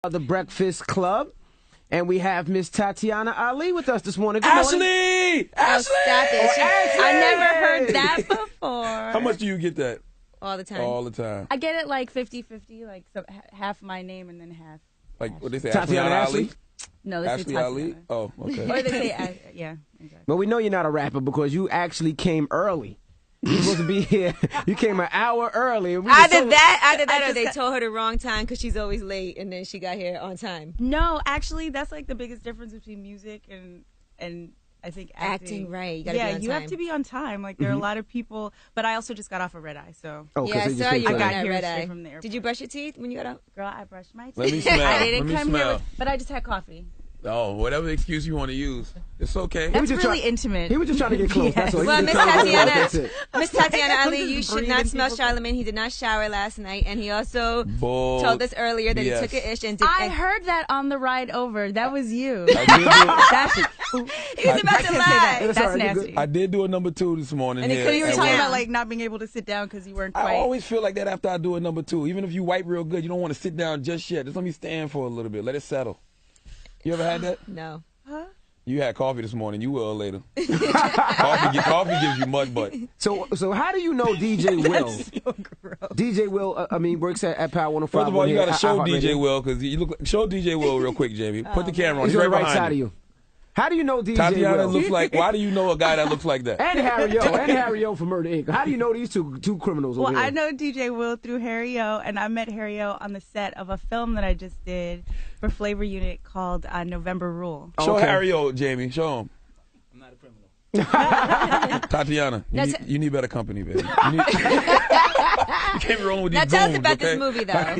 The Breakfast Club, and we have Miss Tatiana Ali with us this morning. Good morning. Ashley! Oh, stop it. Ashley! I never heard that before. How much do you get that? All the time. All the time. I get it like 50-50, like so, half my name and then half. Like what they say, Tatiana Ashley Ali? No, they say Ashley Tatiana. Ali? Oh, okay. Or they say, yeah, exactly. But we know you're not a rapper because you actually came early. You were supposed to be here. You came an hour early. Either that, or they told her the wrong time because she's always late, and then she got here on time. No, actually, that's like the biggest difference between music and I think acting. Right. You gotta be on you time. have to be on time. Like there are a lot of people, but I also just got off a red eye, so. Oh, Yeah, I saw you I on got that here red straight eye. from the airport. Did you brush your teeth when you got out? Girl, I brushed my teeth. Let me smell. I didn't Let me come here, smell. but I just had coffee. Oh, whatever excuse you want to use. It's okay. That's really intimate. He was just trying to get close. That's all. He Well, was Miss just trying to get close. Tatiana, That's it. Miss Tatiana I'm Ali, just you should breathing not smell people's- Charlemagne. He did not shower last night, and he also Bull. told us earlier that Yes. he took an ish and did. I heard that on the ride over. That was you. I he was about to lie. That's That's all right, you're nasty. good. I did do a number 2 this morning. And he here couldn't You were sit at talking work. down. about like not being able to sit down because you weren't I quite. always feel like that after I do a number 2. Even if you wipe real good, you don't want to sit down just yet. Just let me stand for a little bit. Let it settle. You ever had that? No. You had coffee this morning. You will later. coffee gives you mud butt. So how do you know DJ Will? DJ Will, works at Power 105. First of all, you got to show iHeartRadio. DJ Will because you look. Show DJ Will real quick, Jamie. Put the camera on. He's He's on right the right behind side of you. How do you know DJ Tatiana Will? looks like. Why do you know a guy that looks like that? And Harry O for Murder Inc. How do you know these two criminals over Well, here? I know DJ Will through Harry O, and I met Harry O on the set of a film that I just did for Flavor Unit called November Rule. Show Okay. Harry O, Jamie. Show him. I'm not a criminal. Tatiana, you need better company, baby. You can't be rolling with these Now tell us goons, about okay? this movie, though.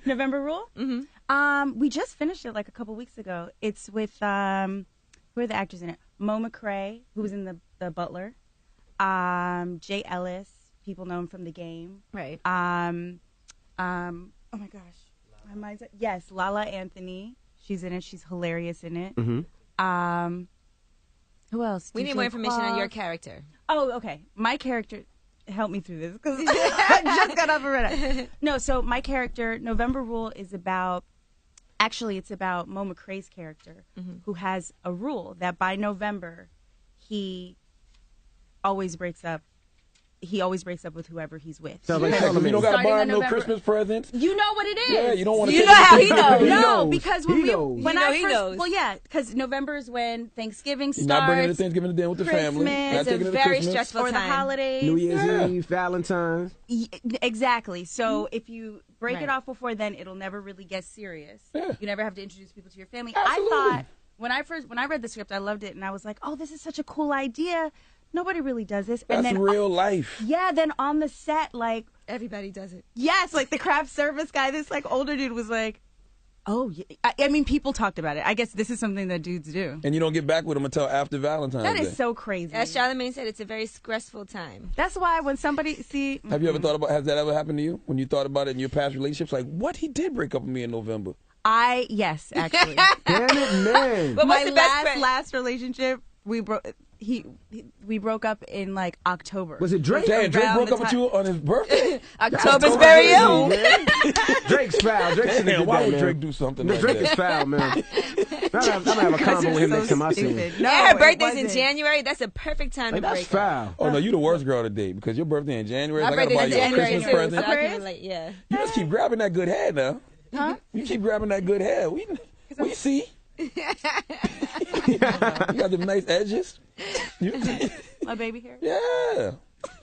November Rule? Mm-hmm. We just finished it like a couple weeks ago. It's with, who are the actors in it? Mo McRae, who was in the Butler. Jay Ellis, people know him from The Game. Right. Oh my gosh. My mind's yes, Lala Anthony. She's in it. She's hilarious in it. Mm-hmm. Who else? We need DJ more information on Qual. your character. Oh, okay. My character, help me through this because I just got off a red eye. No, so my character, November Rule, is about. Actually, it's about Mo McRae's character, who has a rule that by November, he always breaks up. He always breaks up with whoever he's with. Sounds like Yeah, 'cause you don't got to Starting buy on no November. Christmas presents. You know what it is. Yeah, you don't want to. You know how he knows. He No, knows. because He when knows. when You know I he first, knows. well, yeah, because November is when Thanksgiving You're starts. not bringing the Thanksgiving dinner with the family. Christmas. Not It's a taking it to very Christmas. stressful or the time. holidays. New Year's Yeah. Eve, Valentine's. Exactly. So if you break it Right. off before then, it'll never really get serious. Yeah. You never have to introduce people to your family. Absolutely. I thought when I read the script, I loved it, and I was like, oh, this is such a cool idea. Nobody really does this. That's and then real life. yeah, then on the set, like Everybody does it. yes, like the craft service guy, this like older dude was like, oh, yeah. I mean, people talked about it. I guess this is something that dudes do. And you don't get back with them until after Valentine's That Day. is so crazy. As Charlemagne said, it's a very stressful time. That's why when somebody see, Have you ever thought about? Has that ever happened to you? When you thought about it in your past relationships, like what he did break up with me in November. yes, actually. Damn it, man. But what's My the best last relationship, we broke. We broke up in like October. Was it Drake? Damn, Drake Around broke the up with time- you on his birthday. October's very own. Drake's foul. Drake shouldn't have Damn, did why that, would man. Drake do something No, like Drake that? is foul, man. I'm gonna have a combo with him next time I see him. No, And her it birthday's in wasn't. January. That's a perfect time Like, to that's break up. foul. Oh no, you the worst girl to date because your birthday in January. My so I gotta birthday's buy in you a January Christmas too, present. so I can relate. Yeah. You just keep grabbing that good hair now. Huh? You keep grabbing that good hair. We see. You got them nice edges. My baby hair. Yeah.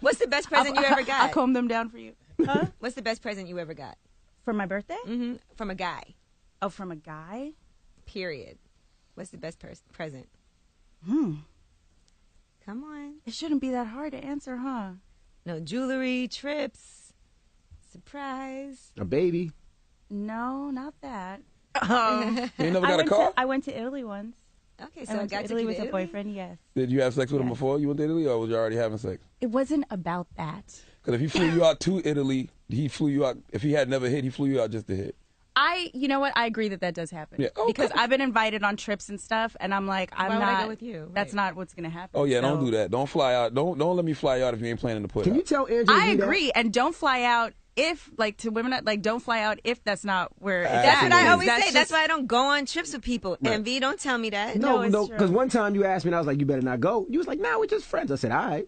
What's the best present you ever I'll got? comb them down for you. Huh? What's the best present you ever got? For my birthday? From a guy. Oh, from a guy? Period. What's the best present? Hmm. Come on. It shouldn't be that hard to answer, huh? No jewelry, trips, surprise. A baby. No, not that. You ain't never got a car? I went to Italy once. Okay, I so I went got to to Italy be with to a Italy? boyfriend, yes. Did you have sex with him Yeah. before you went to Italy, or was you already having sex? It wasn't about that. Because if he flew you out to Italy, he flew you out. If he had never hit, he flew you out just to hit. You know what? I agree that does happen. Yeah. Oh, because good. I've been invited on trips and stuff, and I'm like, I'm Why would not. I go with you? That's Right. not what's gonna happen. Oh yeah, don't So- do that. Don't fly out. Don't let me fly out if you ain't planning to put Can out. you tell Angela? I agree, and don't fly out if, like, to women, like, don't fly out if that's not where it's That's at. what I always That's say. just- That's why I don't go on trips with people. Envy, don't tell me that. No, it's no, true. because one time you asked me and I was like, you better not go. You was like, nah, we're just friends. I said, all right.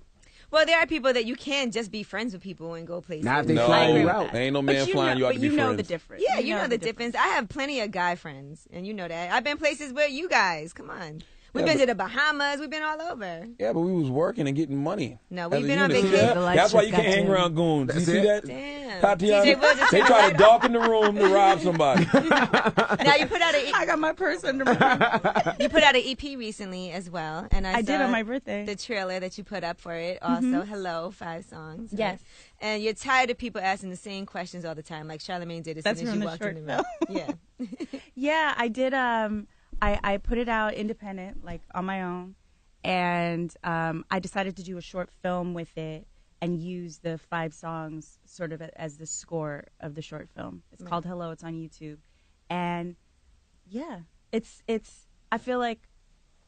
Well, there are people that you can just be friends with people and go places. Not if they No, fly agree you with out. ain't no But man you flying know, you out but to be you know friends. the difference. Yeah, you know the difference. I have plenty of guy friends, and you know that. I've been places where you guys, come on. We've been to the Bahamas. We've been all over. Yeah, but we was working and getting money. No, As we've a been on unit. See vacation. that? The lights That's why just you can't got hang dim. around goons. You That's see it? that? Damn. Tatiana, TJ Will just they turned try right to up. darken the room to rob somebody. Now you put out I got my purse under my you put out an EP recently as well, and I did saw on my birthday. the trailer that you put up for it. Also, hello, 5 songs. right? Yes. And you're tired of people asking the same questions all the time, like Charlamagne did as That's soon as from you the walked short in the room. Yeah. Yeah, I did. I put it out independent, like on my own, and I decided to do a short film with it and use the 5 songs sort of as the score of the short film. It's called Hello. It's on YouTube, and yeah, it's. I feel like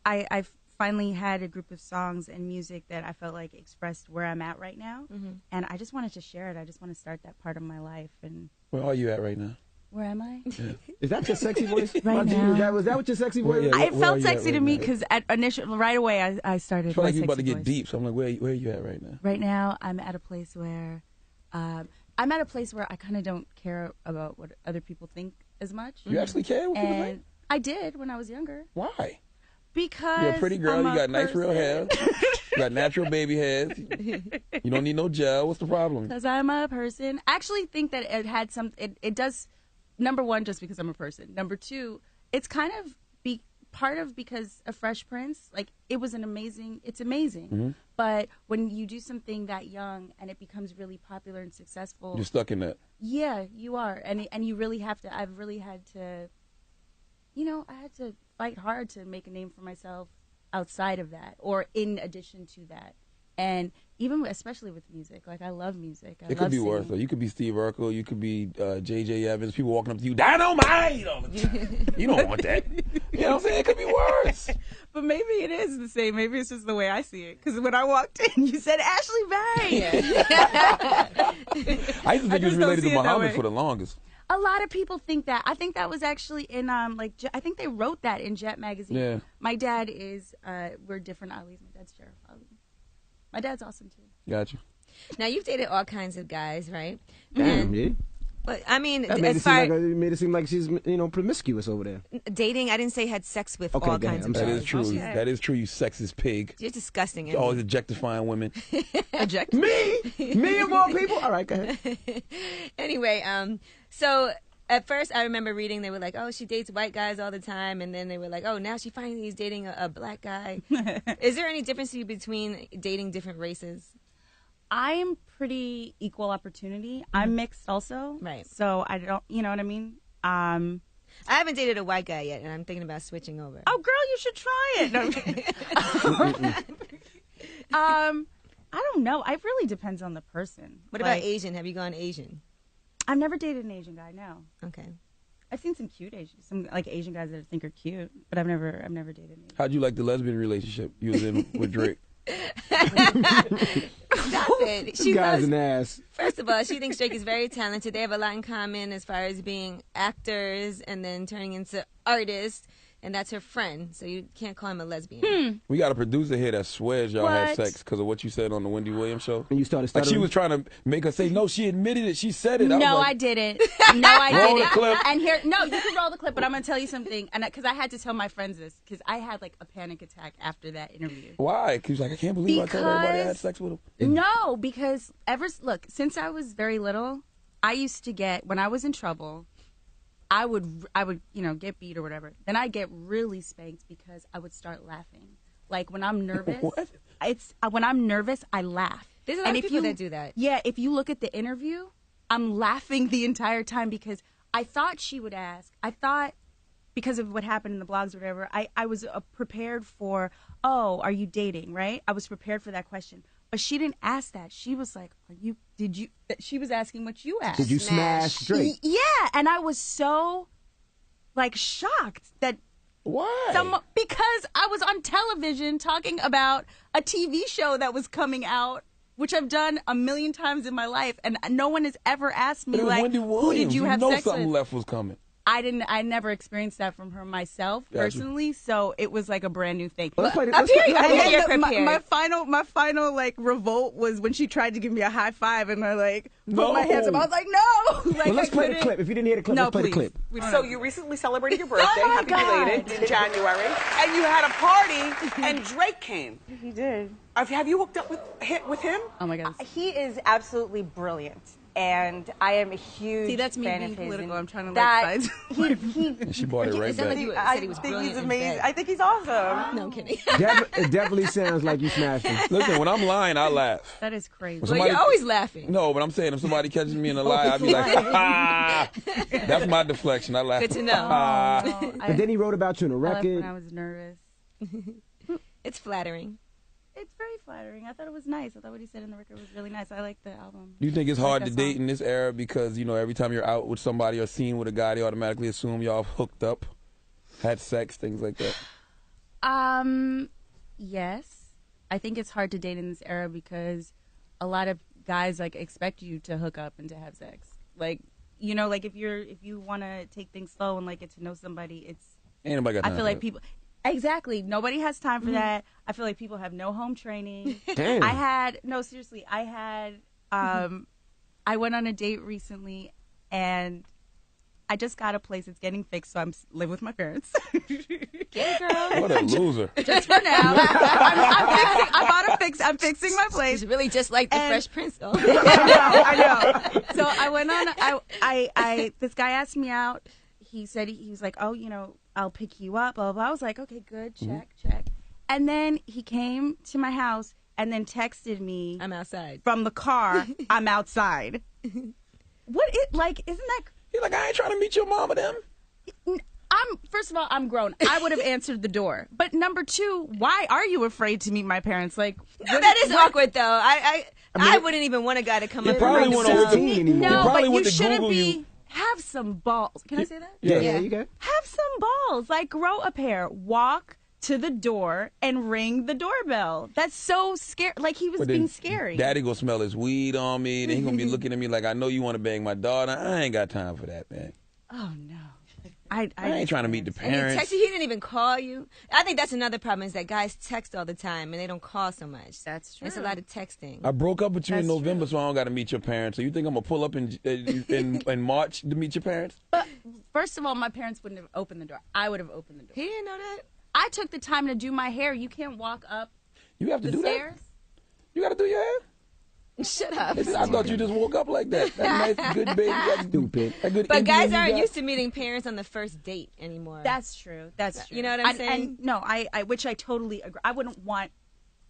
I've finally had a group of songs and music that I felt like expressed where I'm at right now, and I just wanted to share it. I just want to start that part of my life. And Where are you at right now? where am I? Is that your sexy voice? Right G, now. was that what your sexy voice Yeah, was? It where are felt you sexy at to right me now? because right away I started. I feel like my you're about to sexy get voice. deep, so I'm like, where are you at right now? Right now, I'm at a place where I kind of don't care about what other people think as much. You actually care what people think? And I did when I was younger Why? because You're a pretty girl. I'm You a got nice real hair. person. You got natural baby hairs. You don't need no gel. What's the problem? Because I'm a person. I actually think that it had some. It does. Number one, just because I'm a person. Number two, it's kind of part of because of Fresh Prince. Like it's amazing. Mm-hmm. But when you do something that young and it becomes really popular and successful, You're stuck in that. yeah, you are, and you really have to. I've really had to. I had to fight hard to make a name for myself outside of that, or in addition to that. And even especially with music, like I love music. It could be worse though. You could be Steve Urkel. You could be J.J. Evans. People walking up to you, Dynamite, all the time. You don't want that. You know what I'm saying? It could be worse. But maybe it is the same. Maybe it's just the way I see it. Because when I walked in, you said Ashley Bay. I used to think I it was just don't related see to it that Muhammad way. for the longest. A lot of people think that. I think that was actually in I think they wrote that in Jet magazine. Yeah. My dad is we're different Ali's. My dad's Sheriff Ali. My dad's awesome too. Gotcha. Now you've dated all kinds of guys, right? Damn, yeah. But I mean, That made as it, far made it seem like she's, promiscuous over there. dating, I didn't say had sex with Okay, all go ahead. kinds I'm of That sorry. guys. is true. Okay. That is true. You sexist pig. You're disgusting. You're always objectifying women. Eject. Me of all people. All right, go ahead. Anyway, so at first I remember reading they were like, oh, she dates white guys all the time, and then they were like, oh, now she finally is dating a black guy. Is there any difference to you between dating different races? I'm pretty equal opportunity. I'm mixed also. Right. So I don't, you know what I mean? I haven't dated a white guy yet, and I'm thinking about switching over. Oh, girl, you should try it. No, I'm kidding. I don't know. It really depends on the person. What about Asian? Have you gone Asian? I've never dated an Asian guy. No, Okay. I've seen some cute Asian, some like Asian guys that I think are cute, but I've never dated an Asian. How'd you like the lesbian relationship you was in with Drake? Stop it. This guy's an ass. First of all, she thinks Drake is very talented. They have a lot in common as far as being actors and then turning into artists, and that's her friend. So you can't call him a lesbian. We got a producer here that swears y'all had What? sex because of what you said on the Wendy Williams show. And you started Like stuttering. she was trying to make her say no. She admitted it. She said it. I was No, like, I didn't. No, I Roll the didn't. clip. And here, no, you can roll the clip, but I'm gonna tell you something, and because I had to tell my friends this, because I had like a panic attack after that interview. Why? Because she's like, I can't believe I told everybody I had Because- sex with him. No, because since I was very little, I used to get, when I was in trouble, I would get beat or whatever. Then I get really spanked because I would start laughing. Like when I'm nervous, What? when I'm nervous, I laugh. There's a lot of people that do that. Yeah, if you look at the interview, I'm laughing the entire time because I thought she would ask. I thought, because of what happened in the blogs or whatever, I was prepared for, oh, are you dating, right? I was prepared for that question. But she didn't ask that. She was like, she was asking what you asked. Did you smash Drake? Yeah, and I was so, like, shocked that Why? because I was on television talking about a TV show that was coming out which I've done a million times in my life, and no one has ever asked me But it was like, Wendy who Williams. did you have sex something with? left was coming. I never experienced that from her myself Gotcha. personally, so it was like a brand new thing. Well, let's play the- I let's feel play- you. I let's- feel And you're then prepared. my final like revolt was when she tried to give me a high five and I like put No. my hands up. I was like, no. Like, Well, let's I play the couldn't- clip. If you didn't hear the clip, No, let's play please. the clip. We don't So have- you recently celebrated your birthday, Oh my happy God. belated, in January, and you had a party, and Drake came. He did. Have you hooked up with him? Oh my God. He is absolutely brilliant, and I am a huge See, that's me fan being of his. political. and I'm trying to that like size. he And she bought it right It sounded back. like you I said he was think brilliant he's in amazing. bed. I think he's awesome. No, I'm kidding. It definitely sounds like you smashed him. Listen, when I'm lying, I laugh. That is crazy. When Well, somebody- you're always laughing. No, but I'm saying if somebody catches me in a lie, I'll be like, ha ha. That's my deflection. I laugh. Good to know. Ha. Oh, But then he wrote about you in a I left record. when I was nervous. It's flattering. It's very flattering. I thought it was nice. I thought what he said in the record was really nice. I like the album. Do you think it's I like hard that to date song. in this era because, you know, every time you're out with somebody or seen with a guy, they automatically assume y'all hooked up, had sex, things like that? Yes. I think it's hard to date in this era because a lot of guys like expect you to hook up and to have sex. Like, you know, like if you want to take things slow and like get to know somebody, it's Ain't nobody got I time feel for like that. people exactly. Nobody has time for that. I feel like people have no home training. Damn. Seriously, I went on a date recently and I just got a place. It's getting fixed, so I'm live with my parents. Get it, girl. What a loser. Just for now. I'm fixing my place. It's really just like the And- Fresh Prince, though. I know. So I went on. I this guy asked me out. He said he was like, oh, you know, I'll pick you up. Blah blah. I was like, okay, good. Check. And then he came to my house and then texted me I'm outside. from the car. I'm outside. What it like? Isn't that? You're like, I ain't trying to meet your mama, them. First of all, I'm grown. I would have answered the door. But number two, why are you afraid to meet my parents? Like, No, that is awkward, though. I wouldn't even want a guy to come up probably and went ring the over bell. to- anymore. no, probably but went you to shouldn't Google be. you. Have some balls. Can I say that? Yeah, you got. Have some balls. Like, grow a pair. Walk to the door and ring the doorbell. That's so scary. Like, he was But being then scary. Daddy gonna smell his weed on me. Then he gonna be looking at me like, I know you want to bang my daughter. I ain't got time for that, man. Oh no. I ain't trying to meet the And he parents. texted. He didn't even call you. I think that's another problem is that guys text all the time and they don't call so much. That's true. It's a lot of texting. I broke up with you in That's November, so I don't got to meet your parents. So you think I'm gonna pull up in March to meet your parents? But first of all, my parents wouldn't have opened the door. I would have opened the door. He didn't know that. I took the time to do my hair. You can't walk up You have to the do stairs. that. You got to do your hair. Shut up. I thought you just woke up like that. That nice, good baby. That Stupid. That good But Indian guys you aren't got. used to meeting parents on the first date anymore. That's true. That's true. You know what I'm saying? And no, I which I totally agree. I wouldn't want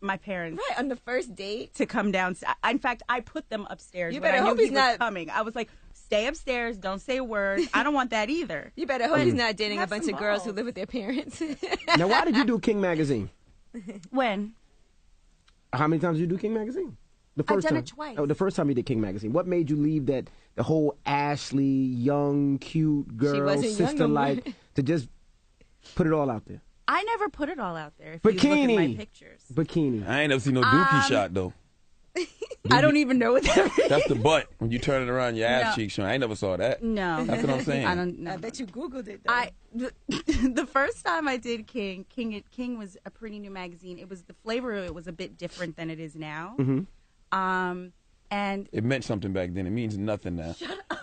my parents right on the first date. to come down. In fact, I put them upstairs. You when better I knew hope he he's was not- coming. I was like, stay upstairs. Don't say a word. I don't want that either. You better hope he's not dating a Have bunch some of girls who balls. live with their parents. Now, why did you do King Magazine? When? How many times did you do King Magazine? The I've first done time. it twice. Oh, the first time you did King Magazine. What made you leave that the whole Ashley, young, cute girl, wasn't young no sister more. like to just put it all out there? I never put it all out there. If you look at my Bikini. pictures, Bikini. I ain't never seen no dookie shot though. I don't even know what that is. That's the butt when you turn it around, your ass No. cheeks showing. I ain't never saw that. No, That's what I'm saying. I don't know. I bet you Googled it. Though. The first time I did King was a pretty new magazine. It was the flavor of it was a bit different than it is now. And It meant something back then. It means nothing now.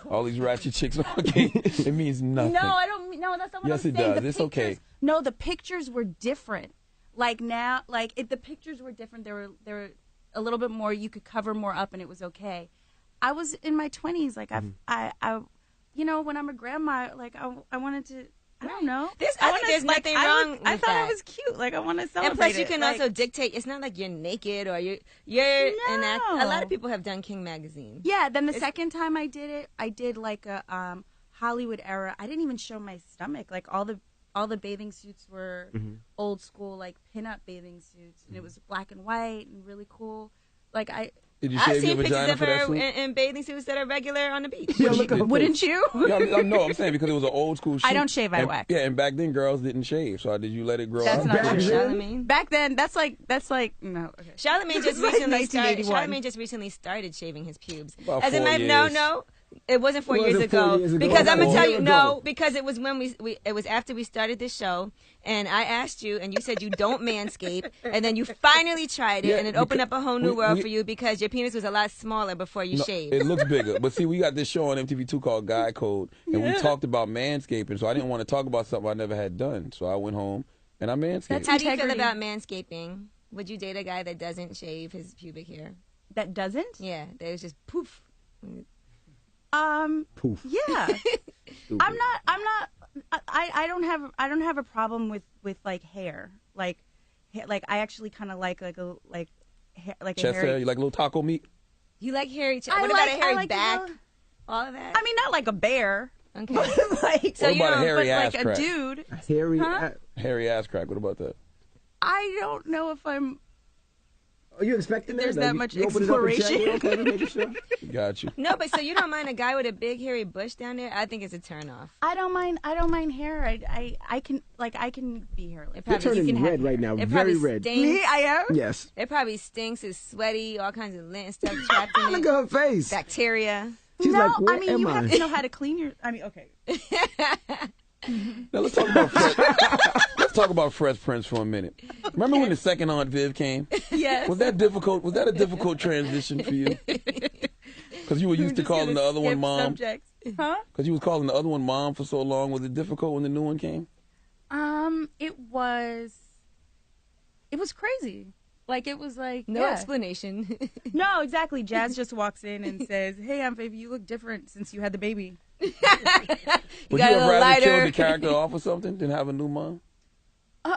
All these ratchet chicks on King. It means nothing. no, I don't. No, that's not what Yes, I'm it saying. does. The It's okay. pictures- No, the pictures were different. Like now, the pictures were different. They were a little bit more. You could cover more up, and it was okay. I was in my 20s. Like I, you know, when I'm a grandma, like I wanted to. I don't know. I think wanna- there's like, nothing I wrong would- I with thought that. it was cute. Like I want to celebrate And plus, you it. can Like, also dictate. It's not like you're naked or you're an act. A lot No. of people have done King magazine. Yeah, then the second time I did it, I did like a Hollywood era. I didn't even show my stomach. Like all the bathing suits were old school, like pinup bathing suits, and it was black and white and really cool. Like Did you I've shave your seen pictures vagina of for that her suit? in bathing suits that are regular on the beach. Wouldn't you? Yeah, no, I'm saying because it was an old school shoot. I don't shave, I and, wax. Yeah, and back then girls didn't shave. So did you let it grow That's out? not Back true. then? Charlamagne. Back then, that's like no. Okay. Charlamagne just Like recently started. 1981. Charlamagne just recently started shaving his pubes. About As a 4 matter, years. no, it wasn't 4 It years wasn't 4 ago. years ago. Because I'm gonna It was tell a you, year no, ago. because it was when it was after we started this show, and I asked you, and you said you don't manscape, and then you finally tried it, Yeah, and it opened up a whole new world we- for you because your penis was a lot smaller before you No, shaved. it looks bigger. But see, we got this show on MTV2 called Guy Code, and we talked about manscaping. So I didn't want to talk about something I never had done. So I went home and I manscaped. How do you feel integrity. about manscaping? Would you date a guy that doesn't shave his pubic hair? That doesn't? Yeah, that was just poof. Poof. Yeah. I don't have a problem with like hair. Like I actually kind of like a Chest hairy. hair, you like a little taco meat? You like hairy? I What like- about a hairy I like back? a little- All of that. I mean, not like a bear. Okay. Like, So What you about a don't- hairy but ass like crack? a dude. Hairy. Huh? Hairy ass crack. What about that? I don't know if I'm. Are you expecting that? There's Like, that you- much you open it up and check exploration. it? Okay, making sure. Got you. No, but so you don't mind a guy with a big hairy bush down there? I think it's a turn off. I don't mind hair. I can be hairless. It You're probably, turning you can red have right hair. now. it Very probably red. stinks. Me, I am. Yes. It probably stinks. It's sweaty. All kinds of lint and stuff trapped in Look it. at her face. Bacteria. She's no, like, where I mean am you I? have to know how to clean your. I mean, okay. Now let's talk about let's talk about Fresh Prince for a minute. Remember when the second Aunt Viv came? Yes. Was that difficult? Was that a difficult transition for you? Because you were used to calling the other one mom. Subjects. Huh? Because you was calling the other one mom for so long. Was it difficult when the new one came? It was crazy. Like it was like No yeah. explanation. No, exactly. Jazz just walks in and says, "Hey, Aunt Baby, you look different since you had the baby." Would got you a have little rather lighter. killed the character off or something than have a new mom? I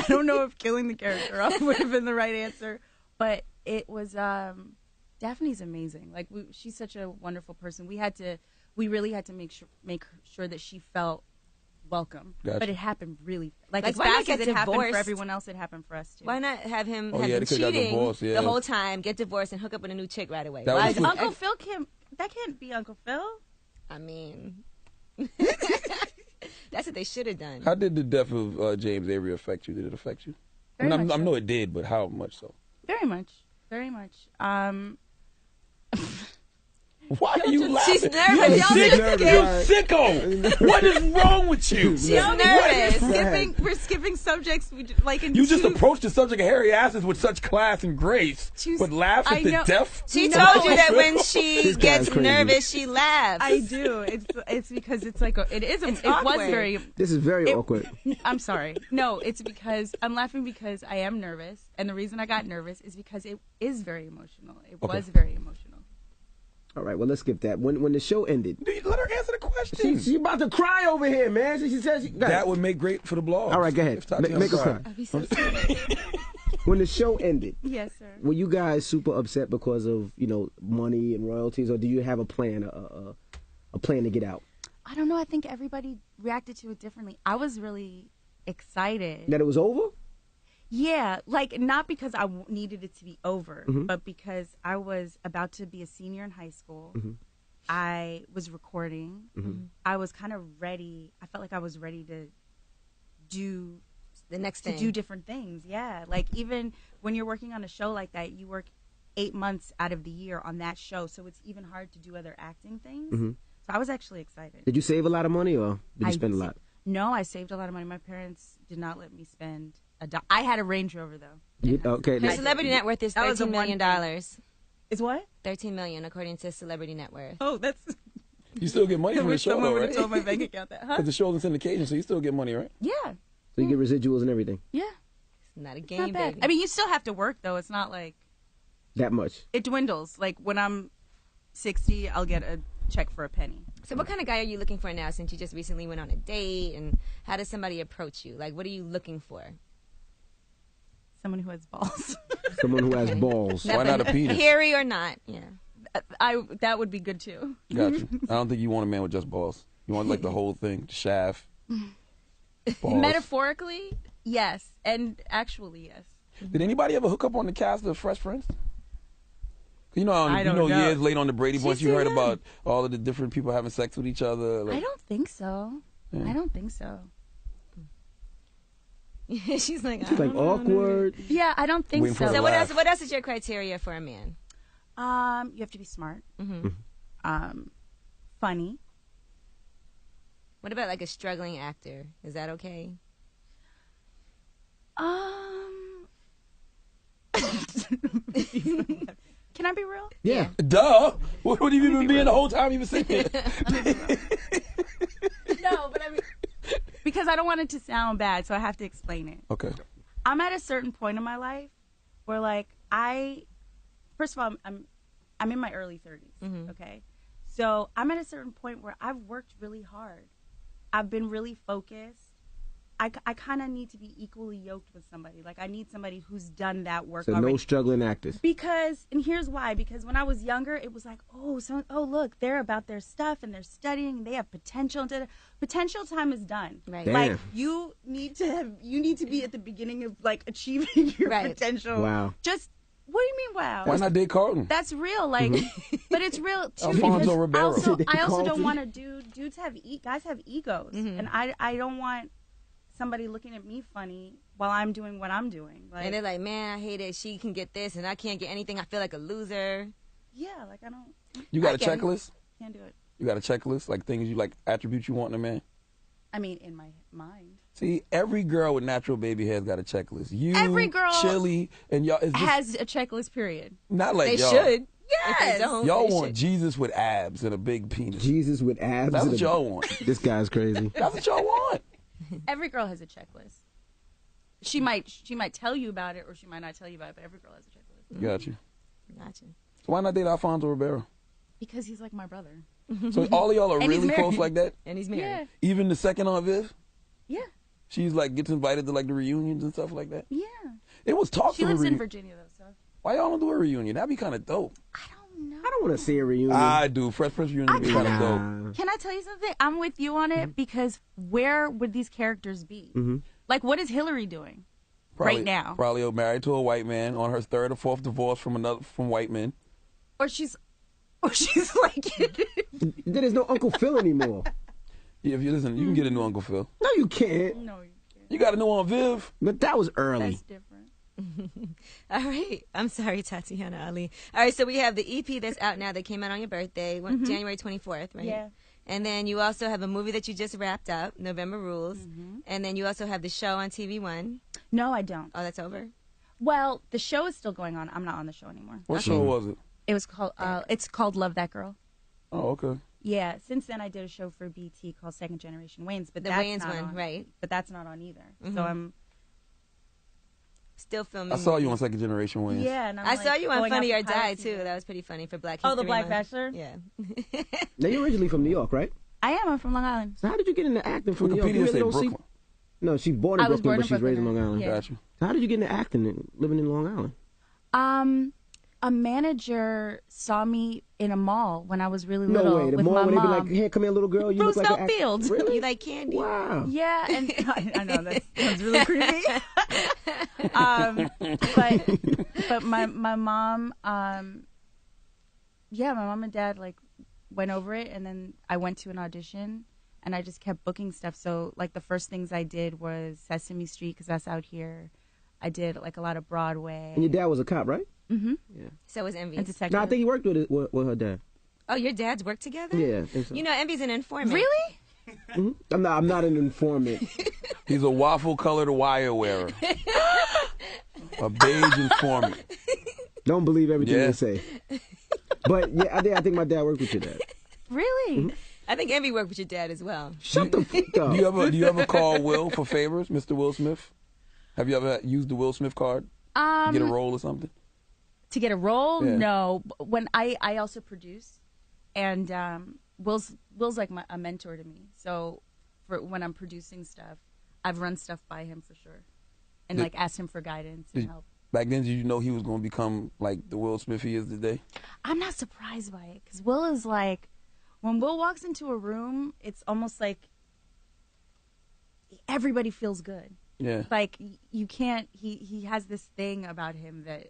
don't know if killing the character off would have been the right answer, but it was. Daphne's amazing. Like she's such a wonderful person. We really had to make sure that she felt welcome. Gotcha. But it happened really like as why not fast get as it happened for divorced? everyone else. It happened for us too. Why not have him Oh, have yeah, been they could've got cheating divorced, yeah. the whole time, get divorced, and hook up with a new chick right away? That Why was is- Uncle Phil can't. That can't be Uncle Phil. I mean, that's what they should have done. How did the death of James Avery affect you? Did it affect you? Very I much so. know it did, but how much so? Very much. Very much. Why are you laughing? She's You nervous. sick, nervous, you right? sicko. What is wrong with you? She's nervous. We're skipping subjects. Like in You just two- approached the subject of hairy asses with such class and grace, She's- but laugh I at the know. death. She No. told you that when she This gets guy's crazy. nervous, she laughs. I do. It's because it's like it was awkward. very. This is very It- awkward. I'm sorry. No, it's because I'm laughing because I am nervous, and the reason I got nervous is because it is very emotional. It Okay. was very emotional. All right, well, let's skip that. When the show ended, Let her answer the question. she about to cry over here, man. She says go ahead. That would make great for the blog. All right, go ahead. If Tatiana Make her cried. cry. I'd be so sad. When the show ended, Yes, sir. were you guys super upset because of money and royalties, or do you have a plan, a plan to get out? I don't know. I think everybody reacted to it differently. I was really excited. That it was over? Yeah, like not because I needed it to be over, Mm-hmm. but because I was about to be a senior in high school. Mm-hmm. I was recording. I was kind of ready. I felt like I was ready to do The next to thing. do different things. Yeah, like even when you're working on a show like that, you work 8 months out of the year on that show, so it's even hard to do other acting things. So I was actually excited. Did you save a lot of money, or did you I spend a sa- lot? No, I saved a lot of money. My parents did not let me spend I had a Range Rover though. Okay. Her now- celebrity net worth is That was the $13 million. one Is what? $13 million, according to Celebrity Net Worth. Oh, that's. You still get money I from the wish show, someone though, would right? have told my bank account that. Huh? Because the show's in syndication, so you still get money, right? Yeah, So you get residuals and everything. yeah. It's not a Not game, bad. baby. I mean, you still have to work though. It's not like That much. it dwindles. Like when I'm 60, I'll get a check for a penny. So what kind of guy are you looking for now, since you just recently went on a date? And how does somebody approach you? Like, what are you looking for? Someone who has balls. Someone who has balls. Why not a penis? Hairy or not? Yeah. That would be good too. Got you. I don't think you want a man with just balls. You want like the whole thing, the shaft, balls. Metaphorically, yes, and actually, yes. Did anybody ever hook up on the cast of Fresh Prince? You know, I don't know. years later on the Brady Bunch, you too heard young. about all of the different people having sex with each other. Like, I don't think so. Yeah. I don't think so. She's like, She's like awkward. Yeah, I don't think Waiting for so. the So laugh. what else is your criteria for a man? You have to be smart. Funny. What about like a struggling actor? Is that okay? Can I be real? Yeah. Duh. What have you been being the whole time you been sitting here? No, but I mean, because I don't want it to sound bad, so I have to explain it. Okay. I'm at a certain point in my life where, like, first of all, I'm in my early 30s. Okay, so I'm at a certain point where I've worked really hard. I've been really focused. I kind of need to be equally yoked with somebody. Like, I need somebody who's done that work So already. no struggling actors. Because, and here's why, because when I was younger, it was like, oh, look, they're about their stuff and they're studying, and they have potential. Potential time is done. Right. Damn. Like, you need to be at the beginning of, like, achieving your Right. potential. Wow. Just, what do you mean, wow? Why not date Carlton? That's real, like, but it's real too. Alfonso because Ribeiro. I also Carlton. don't want to dudes have guys have egos, and I don't want somebody looking at me funny while I'm doing what I'm doing. Like, And they're like, man, I hate it. She can get this, and I can't get anything. I feel like a loser. yeah, like I don't You got I a get it. checklist? can't do it. You got a checklist? Like things you like, attributes you want in a man? I mean, in my mind, See, every girl with natural baby hair's got a checklist. You, Every girl Chili, and y'all. It's just has a checklist. Period. not like They y'all. should. Yes. If they don't, Y'all they want should. Jesus with abs and a big penis. Jesus with abs. That's and what a- y'all want. This guy's crazy. That's what y'all want. Every girl has a checklist. She might tell you about it, or she might not tell you about it. But every girl has a checklist Got you. Gotcha. So why not date Alfonso Ribeiro? because he's like my brother. So all of y'all are And he's really close married. like that? And he's married. Yeah, Even the second Aunt Viv? yeah, She's like gets invited to like the reunions and stuff like that. yeah. It was talked She of a lives in reunion. Virginia though, so Why y'all don't do a reunion? That'd be kind of dope. I don't know. I don't want to see a reunion. I do. Fresh Prince reunion would be kind of dope. Nah. Can I tell you something? I'm with you on it because where would these characters be? Like, what is Hillary doing right now? Probably married to a white man on her third or fourth divorce from white men. Or she's like, Then there's no Uncle Phil anymore. Yeah, if you listen, you can get a new Uncle Phil. No, you can't. no, you can't. You got a new Aunt Viv. But that was early. That's different. All right. I'm sorry, Tatiana Ali. All right, so we have the EP that's out now that came out on your birthday, January 24th, right? Yeah. And then you also have a movie that you just wrapped up, November Rules. And then you also have the show on TV One. No, I don't. Oh, that's over? Well, the show is still going on. I'm not on the show anymore. What show was it? It was called. It's called Love That Girl. Oh, okay. Yeah. Since then, I did a show for BT called Second Generation Waynes, but The that's Wayans not one, on. right. But that's not on either. So I'm. Still filming. I saw you on Second Generation Wayans. Yeah, and I'm I like saw you on going Funny out or for Die, pilot too. season. That was pretty funny for Black Oh, History the Black Month. Bachelor? Yeah. Now, you're originally from New York, right? I am. I'm from Long Island. So how did you get into acting from New York? You Wikipedia really say don't see- Brooklyn. No, she's born in I was Brooklyn, born but in she's raised in Brooklyn, Long Island. yeah. Got you. So how did you get into acting and living in Long Island? A manager saw me in a mall when I was really No little way. The with mall my when they be mom. like, "Hey, come here, little girl. You look like an Roosevelt act-" Fields. Really? You like candy? Wow. Yeah, and I know that sounds really creepy. But my mom, yeah, my mom and dad like went over it, and then I went to an audition, and I just kept booking stuff. So like the first things I did was Sesame Street because that's out here. I did like a lot of Broadway. And your dad was a cop, right? So was Envy. and detective. No, I think he worked with her dad. Oh, your dads work together? Yeah, I think so. You know, Envy's an informant. Really? I'm not an informant. He's a waffle-colored wire wearer. A beige informant. Don't believe everything Yeah. they say. But yeah, I think my dad worked with your dad. Really? I think Envy worked with your dad as well. Shut the fuck up. Do you ever call Will for favors, Mr. Will Smith? Have you ever used the Will Smith card? Get a role or something? To get a role? Yeah. No. When I also produce, and Will's like a mentor to me. So for when I'm producing stuff, I've run stuff by him for sure, and like asked him for guidance and help. Back then, did you know he was going to become like the Will Smith he is today? I'm not surprised by it because Will is like, when Will walks into a room, it's almost like everybody feels good. Yeah. Like you can't. He has this thing about him that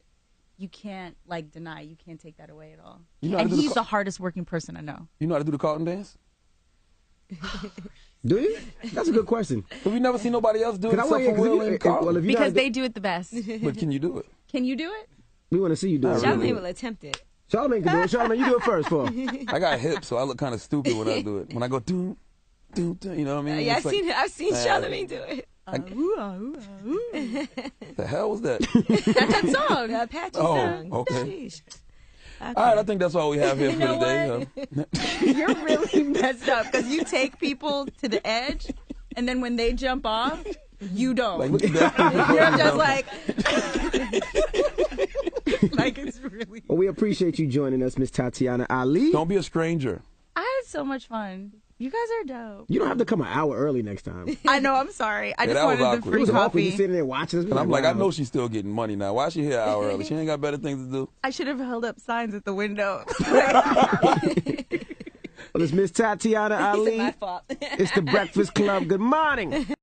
you can't like deny. You can't take that away at all. You know how to And do the he's Car- the hardest working person I know. You know how to do the Carlton dance? Do you? That's a good question. But we never seen nobody else do it 'Cause I except want for you- 'cause if Will you- and if- Carlton. well, if you Because not- they do it the best. But can you do it? Can you do it? we want to see you do it. Not Charlamagne really. will attempt it. Charlamagne can do it. Charlamagne, you do it first, for. I got hips, so I look kind of stupid when I do it. When I go doom, doom, doom, you know what I mean? Yeah, It's like, I've seen Charlamagne do it. the hell was that? That's that song, Apache Oh, song. okay. Sheesh. All right, I think that's all we have here for know today. You're really messed up because you take people to the edge, and then when they jump off, you don't. Like, look at that. You're just like it's really. Well, we appreciate you joining us, Miss Tatiana Ali. Don't be a stranger. I had so much fun. You guys are dope. You don't have to come an hour early next time. I know. I'm sorry. I just that was wanted the awkward. It free was awkward. coffee. You sitting there watching us. And I'm like, wow. I know she's still getting money now. Why is she here an hour early? She ain't got better things to do. I should have held up signs at the window. Well, it's Miss Tatiana Ali. My fault. It's the Breakfast Club. Good morning.